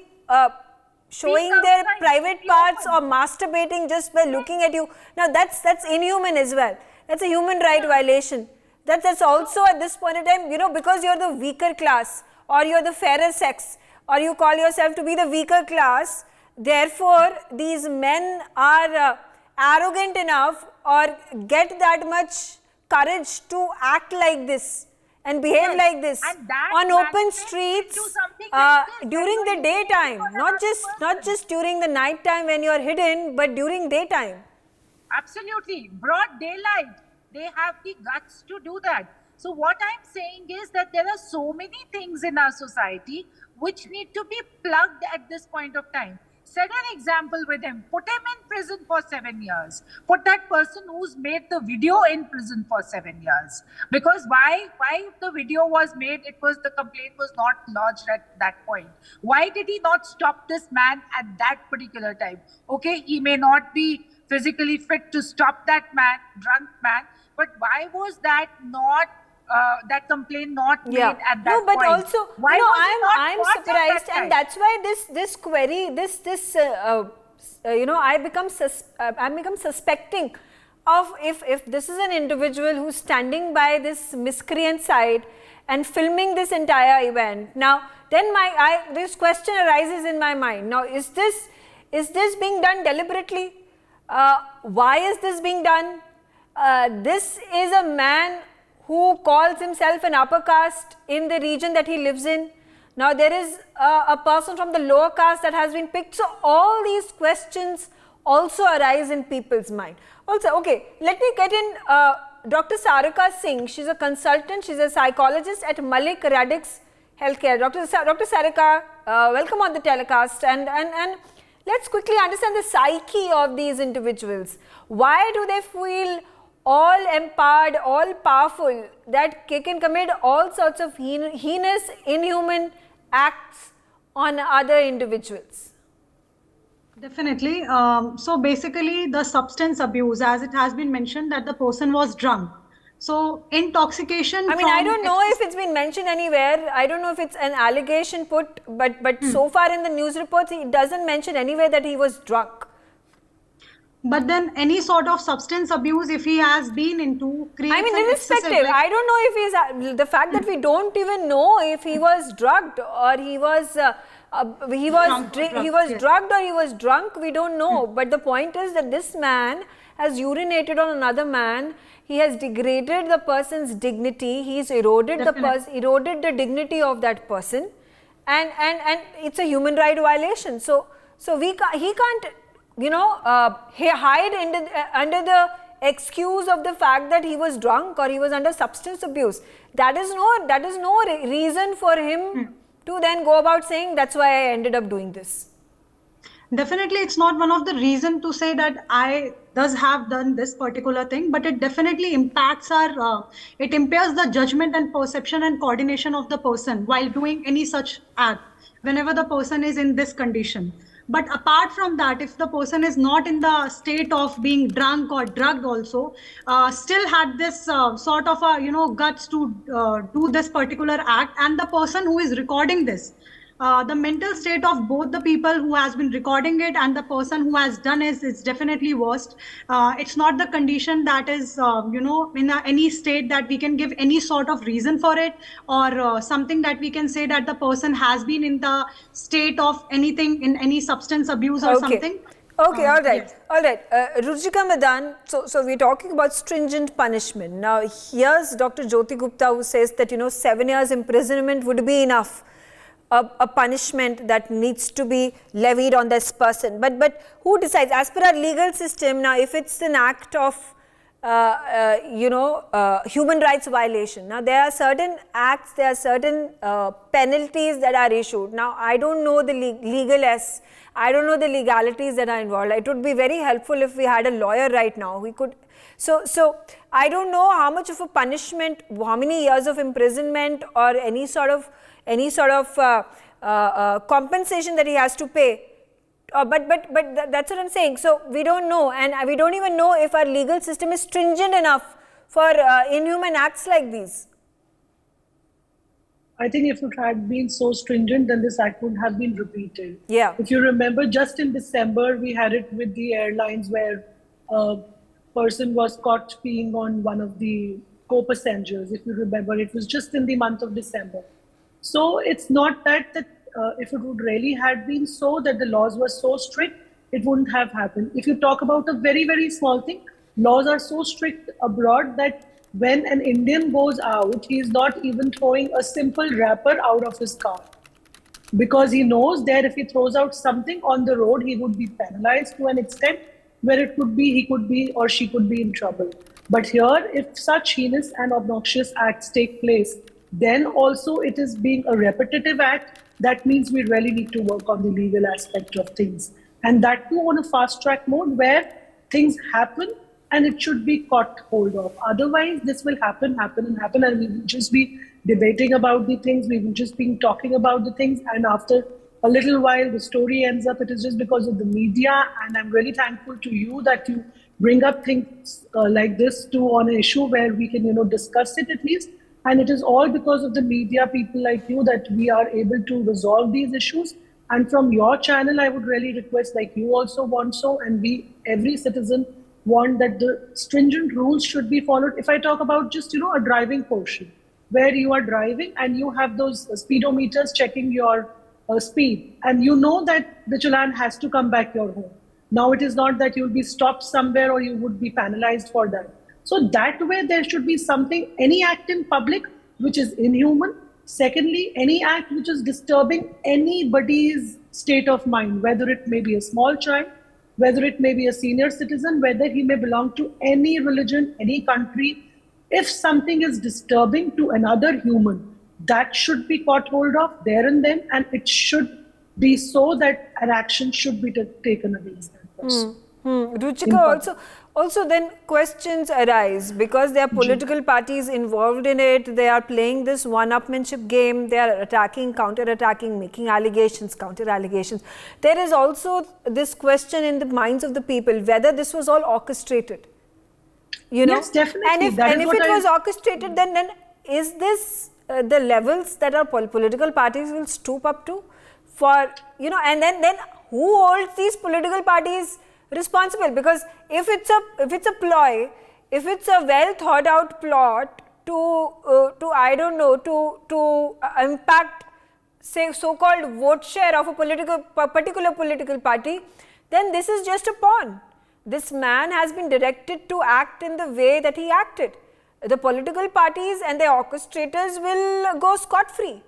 showing their private parts or masturbating just by looking at you. Now that's inhuman as well. That's a human right violation. That's also at this point in time, because you're the weaker class or you're the fairer sex or you call yourself to be the weaker class, therefore these men are arrogant enough or get that much courage to act like this and behave like this on open streets during the daytime, not just during the night time when you are hidden, but during daytime. Absolutely, broad daylight. They have the guts to do that. So what I'm saying is that there are so many things in our society which need to be plugged at this point of time. Set an example with him. Put him in prison for 7 years. Put that person who's made the video in prison for 7 years. Because why the video was made, the complaint was not lodged at that point. Why did he not stop this man at that particular time? Okay, he may not be physically fit to stop that man, drunk man, but why was that not that complaint not made at that point? No, but also, I'm surprised, and that's why this query, I become suspecting of if this is an individual who's standing by this miscreant side and filming this entire event. Now, then this question arises in my mind. Now, is this being done deliberately? Why is this being done? This is a man who calls himself an upper caste in the region that he lives in. Now there is a person from the lower caste that has been picked. So all these questions also arise in people's mind. Also, okay, let me get in Dr. Sarika Singh. She's a consultant, she's a psychologist at Malik Radix Healthcare. Dr. Sarika, welcome on the telecast, and let's quickly understand the psyche of these individuals. Why do they feel all empowered, all powerful, that they can commit all sorts of heinous, inhuman acts on other individuals? Definitely. So basically the substance abuse, as it has been mentioned that the person was drunk. So intoxication. I mean, I don't know if it's been mentioned anywhere. I don't know if it's an allegation put, but so far in the news reports, it doesn't mention anywhere that he was drunk. But then any sort of substance abuse, if he has been into, I mean, irrespective, I don't know if he's, the fact that we don't even know if he was drugged or he was drugged or he was drunk, we don't know. But the point is that this man has urinated on another man. He has degraded the person's dignity. He's eroded the dignity of that person, and it's a human right violation. So he can't, hide under the excuse of the fact that he was drunk or he was under substance abuse. That is no reason for him to then go about saying that's why I ended up doing this. Definitely, it's not one of the reason to say that I have done this particular thing, but it definitely impacts it impairs the judgment and perception and coordination of the person while doing any such act whenever the person is in this condition. But apart from that, if the person is not in the state of being drunk or drugged also, still had this sort of guts to do this particular act, and the person who is recording this, the mental state of both the people who has been recording it and the person who has done it is definitely worst. It's not the condition that is, in any state that we can give any sort of reason for it, or something that we can say that the person has been in the state of anything, in any substance abuse or something. Okay, all right, yes. all right. Rujika Madan, so we're talking about stringent punishment. Now, here's Dr. Jyoti Gupta who says that, 7 years imprisonment would be enough. A punishment that needs to be levied on this person, but who decides? As per our legal system, now if it's an act of human rights violation, now there are certain acts, there are certain penalties that are issued. Now I don't know the I don't know the legalities that are involved. It would be very helpful if we had a lawyer right now. We could. So I don't know how much of a punishment, how many years of imprisonment or any sort of compensation that he has to pay that's what I'm saying. So we don't know, and we don't even know if our legal system is stringent enough for inhuman acts like these. I think if it had been so stringent, then this act would have been repeated. Yeah. If you remember, just in December, we had it with the airlines where a person was caught peeing on one of the co-passengers. If you remember, it was just in the month of December. So it's not that if it would really had been so that the laws were so strict, it wouldn't have happened. If you talk about a very, very small thing, laws are so strict abroad that when an Indian goes out, he is not even throwing a simple wrapper out of his car. Because he knows that if he throws out something on the road, he would be penalized to an extent where it could be, he could be or she could be in trouble. But here, if such heinous and obnoxious acts take place, then also it is being a repetitive act. That means we really need to work on the legal aspect of things. And that too on a fast track mode where things happen and it should be caught hold of. Otherwise, this will happen, and we will just be debating about the things, we will just be talking about the things, and after a little while, the story ends up, it is just because of the media, and I'm really thankful to you that you bring up things like this too on an issue where we can, discuss it at least. And it is all because of the media, people like you, that we are able to resolve these issues. And from your channel, I would really request, like you also want so, and every citizen want that the stringent rules should be followed. If I talk about just, a driving portion, where you are driving and you have those speedometers checking your speed, and you know that the challan has to come back your home. Now it is not that you'll be stopped somewhere or you would be penalized for that. So that way there should be something, any act in public which is inhuman. Secondly, any act which is disturbing anybody's state of mind, whether it may be a small child, whether it may be a senior citizen, whether he may belong to any religion, any country. If something is disturbing to another human, that should be caught hold of there and then, and it should be so that an action should be taken against that person. Ruchika, also then questions arise because there are political parties involved in it. They are playing this one-upmanship game. They are attacking, counter-attacking, making allegations, counter-allegations. There is also this question in the minds of the people whether this was all orchestrated. Yes, definitely. And if it was orchestrated, then is this the levels that our political parties will stoop up to? For and then who holds these political parties responsible? Because if it's a ploy, if it's a well thought out plot to I don't know, to impact, say, so-called vote share of a particular political party, then this is just a pawn. This man has been directed to act in the way that he acted. The political parties and their orchestrators will go scot-free.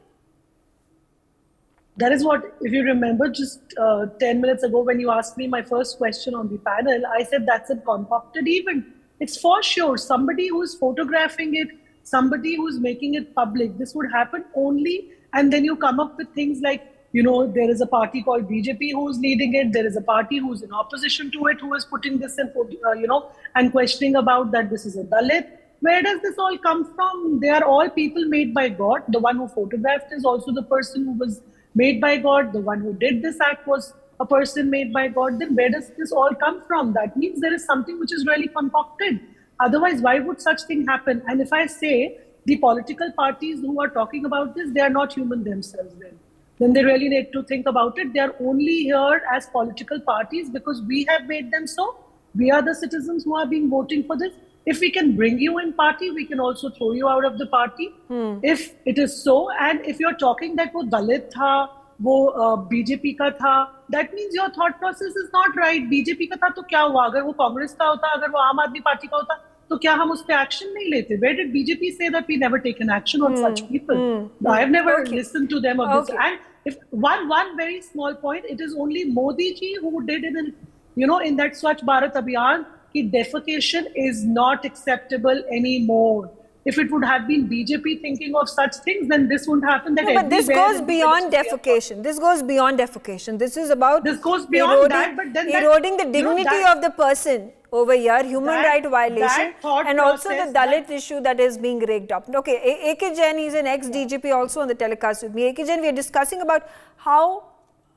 That is what, if you remember, just 10 minutes ago when you asked me my first question on the panel, I said that's a concocted event. It's for sure somebody who's photographing it, somebody who's making it public. This would happen only, and then you come up with things like, there is a party called BJP who's leading it. There is a party who's in opposition to it, who is putting this in, and questioning about that this is a Dalit. Where does this all come from? They are all people made by God. The one who photographed is also the person who was made by God. The one who did this act was a person made by God. Then where does this all come from? That means there is something which is really concocted. Otherwise, why would such thing happen? And if I say the political parties who are talking about this, they are not human themselves then they really need to think about it. They are only here as political parties because we have made them so. We are the citizens who are being voting for this. If we can bring you in party, we can also throw you out of the party. If it is so, and if you're talking that wo Dalit tha, wo BJP ka tha, that means your thought process is not right. BJP ka tha to kya hua? Agar wo Congress ka hota, agar wo Aam Aadmi Party ka hota, to kya hum us pe action nahi lete? Where did BJP say that we never taken action on such people? I have never listened to them on this. And if one very small point, it is only Modi ji who did it in, in that Swachh Bharat Abhiyan, ki defecation is not acceptable anymore. If it would have been BJP thinking of such things, then this wouldn't happen. That but this goes beyond defecation. This goes beyond defecation. This is about eroding the dignity of the person over here, human right violation, and also the Dalit issue that is being raked up. Okay, A.K. Jain is an ex-DGP also on the telecast with me. A.K. Jain, we are discussing about how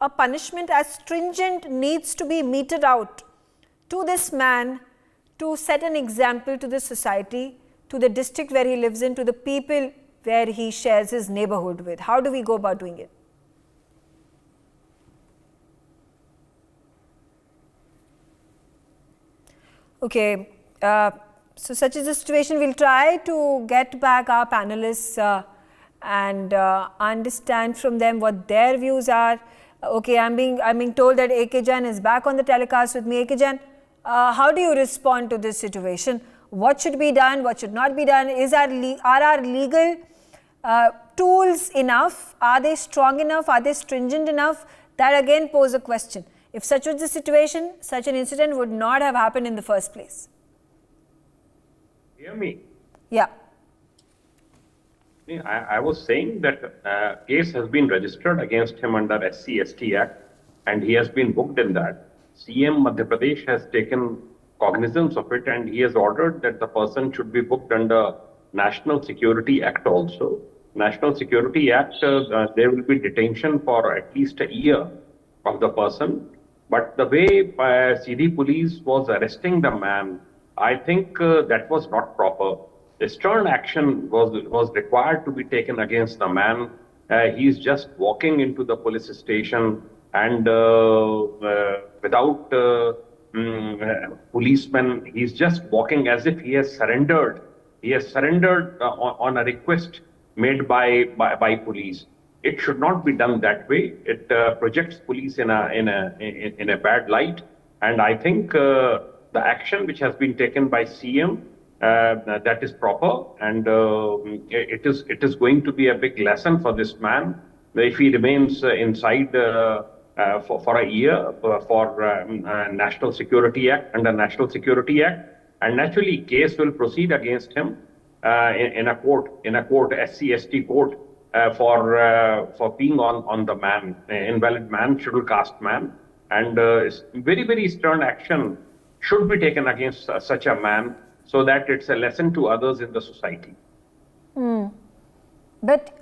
a punishment as stringent needs to be meted out to this man to set an example to the society, to the district where he lives in, to the people where he shares his neighborhood with? How do we go about doing it? Okay, so such is the situation. We'll try to get back our panelists and understand from them what their views are. Okay, I'm being told that AK Jain is back on the telecast with me. AK Jain, how do you respond to this situation? What should be done? What should not be done? Are our legal tools enough? Are they strong enough? Are they stringent enough? That again pose a question. If such was the situation, such an incident would not have happened in the first place. Hear me? Yeah. I was saying that a case has been registered against him under SC/ST Act, and he has been booked in that. CM Madhya Pradesh has taken cognizance of it, and he has ordered that the person should be booked under National Security Act also. National Security Act, there will be detention for at least a year of the person. But the way CD police was arresting the man, I think that was not proper. A stern action was required to be taken against the man. He's just walking into the police station and without policemen, he's just walking as if he has surrendered. He has surrendered on a request made by police. It should not be done that way. It projects police in a bad light, and I think the action which has been taken by CM that is proper, and it is going to be a big lesson for this man if he remains inside for a year for National Security Act, under National Security Act, and naturally case will proceed against him in a court, SC/ST court. For being on the man, invalid man, scheduled caste man, and very, very stern action should be taken against such a man so that it's a lesson to others in the society. But,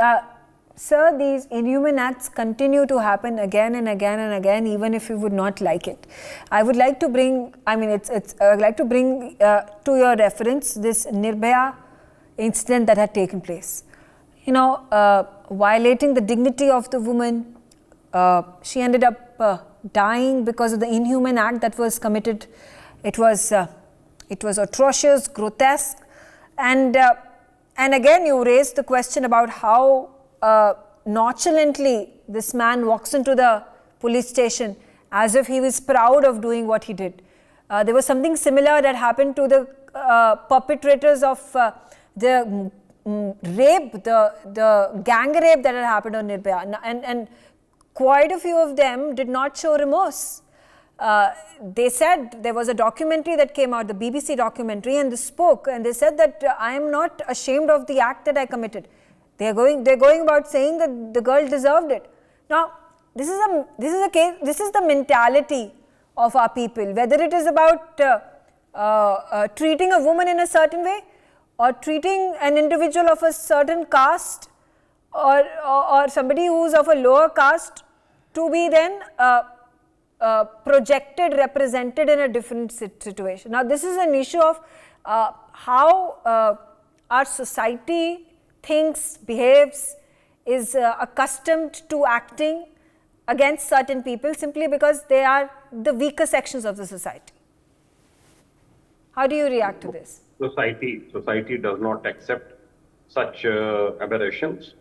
sir, these inhuman acts continue to happen again and again and again, even if you would not like it. I would like to bring, I'd like to bring to your reference this Nirbhaya incident that had taken place. You know, violating the dignity of the woman. She ended up dying because of the inhuman act that was committed. It was atrocious, grotesque, and again you raised the question about how nonchalantly this man walks into the police station as if he was proud of doing what he did. There was something similar that happened to the perpetrators of the rape, the gang rape that had happened on Nirbhaya, and quite a few of them did not show remorse. They said, there was a documentary that came out, the BBC documentary, and they spoke, and they said that I am not ashamed of the act that I committed. They're going about saying that the girl deserved it. Now, this is the mentality of our people, whether it is about treating a woman in a certain way, or treating an individual of a certain caste, or somebody who's of a lower caste to be then projected, represented in a different situation. Now, this is an issue of how our society thinks, behaves, is accustomed to acting against certain people simply because they are the weaker sections of the society. How do you react to this? Society does not accept such aberrations.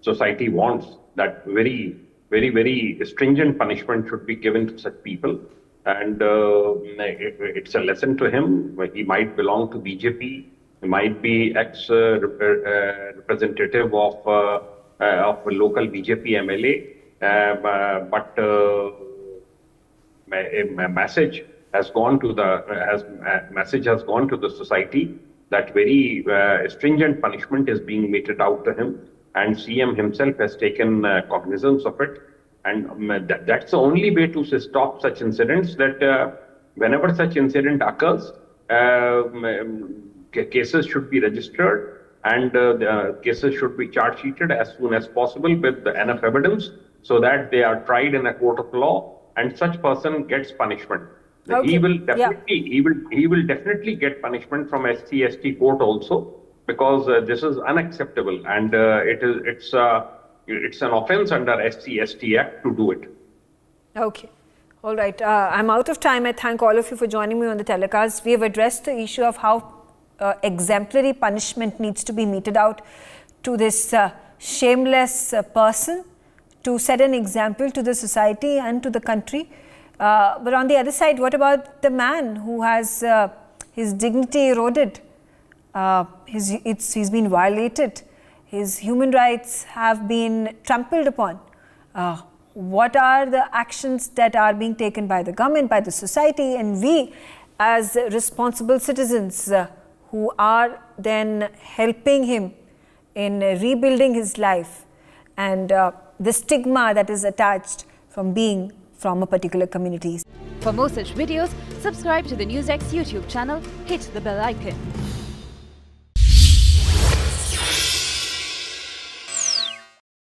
Society wants that very, very, very stringent punishment should be given to such people, and it's a lesson to him. He might belong to BJP, he might be representative of a local BJP MLA, but a message has gone to the society that very stringent punishment is being meted out to him, and CM himself has taken cognizance of it, and that's the only way to stop such incidents. That whenever such incident occurs, cases should be registered, and cases should be charge sheeted as soon as possible with enough evidence, so that they are tried in a court of law and such person gets punishment. Okay. He will definitely get punishment from SC/ST court also, because this is unacceptable, and it's an offence under SC/ST Act to do it. Okay. All right. I'm out of time. I thank all of you for joining me on the telecast. We have addressed the issue of how exemplary punishment needs to be meted out to this shameless person to set an example to the society and to the country. But on the other side, what about the man who has his dignity eroded? He's been violated. His human rights have been trampled upon. What are the actions that are being taken by the government, by the society, and we as responsible citizens who are then helping him in rebuilding his life, and the stigma that is attached from being from a particular community. For more such videos, subscribe to the NewsX YouTube channel, hit the bell icon.